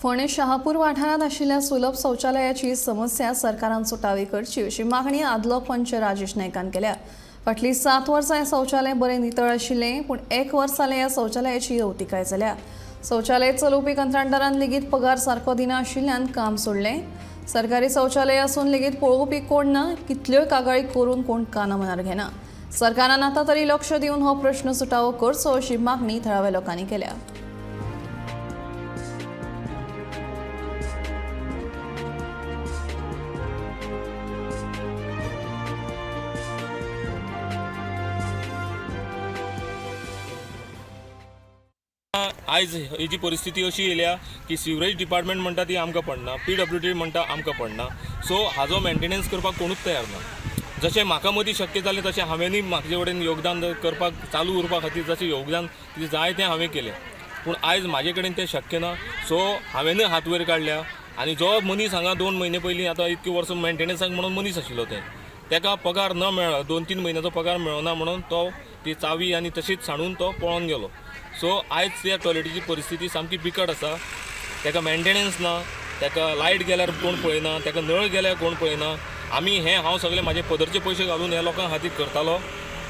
फोंडे शहापूर वाठारात आशिल्ल्या सुलभ शौचालयाची समस्या सरकारान सुटावी करची अशी मागणी आदलो पंच राजेश नायकान केल्या। फाटली 7 वर्सां हें शौचालय बरें नितळ आशिल्लें, पूण 1 वर्स जालें ह्या शौचालयाची अवतिकाय जाल्या। शौचालय चलोवपी कंत्राटदारान लेगीत पगार सारको दिना आशिल्ल्यान काम सोडलें। सरकारी शौचालय आसून लेगीत पळोवपी कोण ना, कितल्योय कागाळी करून कोण काना मनार घेना। सरकारान आतां तरी लक्ष दिवन हो प्रश्न सुटावो करचो अशी मागणी थळाव्या लोकांनी केल्या। आयज हेची परिस्थिती अशी येयल्या की सिवरेज डिपार्टमेंट म्हणटा ती आमकां पडना, PWD म्हणटा आमकां पडना। सो हाजो मेंटेनन्स करपाक कोणूच तयार ना। जशें म्हाका मदीं शक्य जालें तशें हांवेंनी म्हाजे कडेन योगदान करपाक चालू उरपा खातीर जशें योगदान कितें जाय तें हांवें केलें, पूण आयज म्हाजे कडेन तें शक्य ना। सो हांवेंनूय हात वयर काडल्या आनी जो मनीस हांगा 2 म्हयने पयलीं आतां इतके वर्स मेंटेनन्साक म्हणून मनीस आशिल्लो तेका पगार न मेळ्ळो, 2-3 म्हयन्याचो पगार मेळना म्हणून तो ती चावी आनी तशीच सांडून तो पळोवन गेलो। सो आयज त्या टॉयलेटीची परिस्थिती सामकी बिकट आसा। तेका मेंटेनन्स ना, तेका लायट गेल्यार कोण पळयना, तेका नळ गेल्यार कोण पळयना। आमी हांव सगळे म्हाजे पदरचे पयशे घालून ह्या लोकां खातीर करतालो।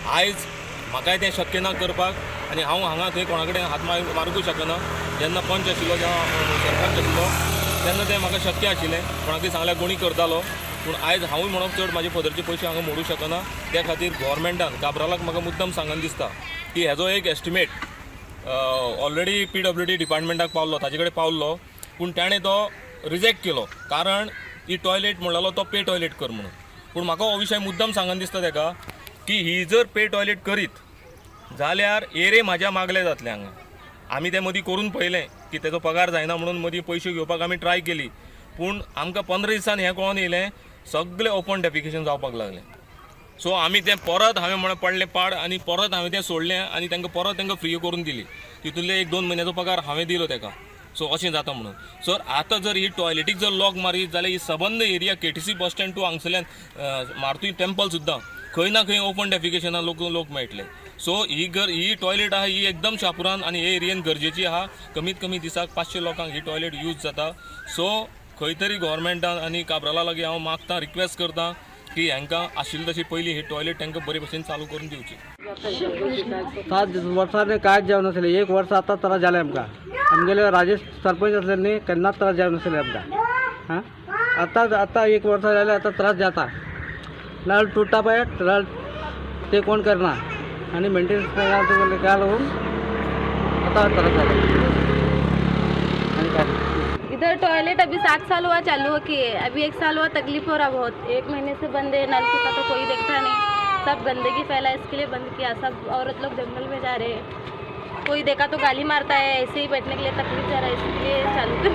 आयज म्हाकाय तें शक्य ना करपाक आनी हांव हांगा थंय कोणा कडेन हात मारूंक शकना। जेन्ना पंच आशिल्लो जेन्ना सरपंच आशिल्लो तेन्ना तें म्हाका शक्य आशिल्लें, कोणाकय सांगल्यार कोणी करतालो। पूण आयज हांवूय म्हणून चड म्हाजे पदरचे पयशे हांगा मोडूंक शकना। त्या खातीर गव्हर्मेंटान काब्रालाक म्हाका मुद्दम सांगन दिसता की हेजो एक एस्टिमेट ऑलरेडी PWD डिपार्टमेंटाक पावल्लो, ताजे कडेन पावल्लो, पूण ताणें तो रिजेक्ट केलो। कारण ही टॉयलेट म्हणलेलो तो पे टॉयलेट कर म्हणून। पूण म्हाका हो विशय मुद्दम सांगन दिसता ताका की ही जर पे टॉयलेट करीत जाल्यार एरे म्हाज्या मागले जातले हांगा। आमी ते मदीं करून पळयलें की तेजो पगार जायना म्हणून मदीं पयशे घेवपाक आमी ट्राय केली, पूण आमकां 15 दिसान हें कळोन येयलें सगळें ओपन डेफिकेशन जावपाक लागलें। सो आमी तें परत हांवें म्हणून पडलें पाड आनी परत हांवें तें सोडलें आनी तांकां फ्री करून दिली। तितूंतले 1-2 म्हयन्याचो पगार हांवें दिलो ताका। सो अशें जाता म्हणून। सर आतां जर ही टॉयलेटीक जर लॉक मारीत जाल्यार ही सबंद area KTC bus stand to हांगसरल्यान मारुती टेंपल सुद्दां खंय ना खंय ओपन डेफिकेशनाक लोक मेळटले। सो ही टॉयलेट आहा ही एकदम शापुरान आनी हे एरियेन गरजेची आहा। कमीत कमी दिसाक 500 लोकांक ही टॉयलेट यूज जाता। सो खंय तरी गव्हर्मेंटान आनी काब्राला लागीं हांव मागतां, रिक्वेस्ट करतां की हांकां आशिल्ली तशी पयलीं ही टॉयलेट तांकां बरे भशेन चालू करून दिवची। 7 वर्सांनी कांयच जेवण नासलें, 1 वर्स आतां त्रास जालें आमकां। आमगेले राजेश सरपंच आसले न्ही केन्नाच त्रास जावं नासले आमकां। आतां 1 वर्स जालें आतां त्रास जाता। नळ तुटता पळय, नळ ते कोण करना आनी मेंटेनन्स काय लागून आतां त्रास जाता। आनी काय इधर टॉयलेट अभी 7 साल हुआ चालू हो किए, अभी 1 साल हुआ तकलीफ हो रहा बहुत। 1 महीने से बंद है, नलकूप का तो कोई देखता नहीं, सब गंदगी फैला है इसके लिए बंद किया। सब औरत लोग जंगल में जा रहे हैं, कोई देखा तो गाली मारता है, ऐसे ही बैठने के लिए तकलीफ जा रहा है, इसलिए चालू कर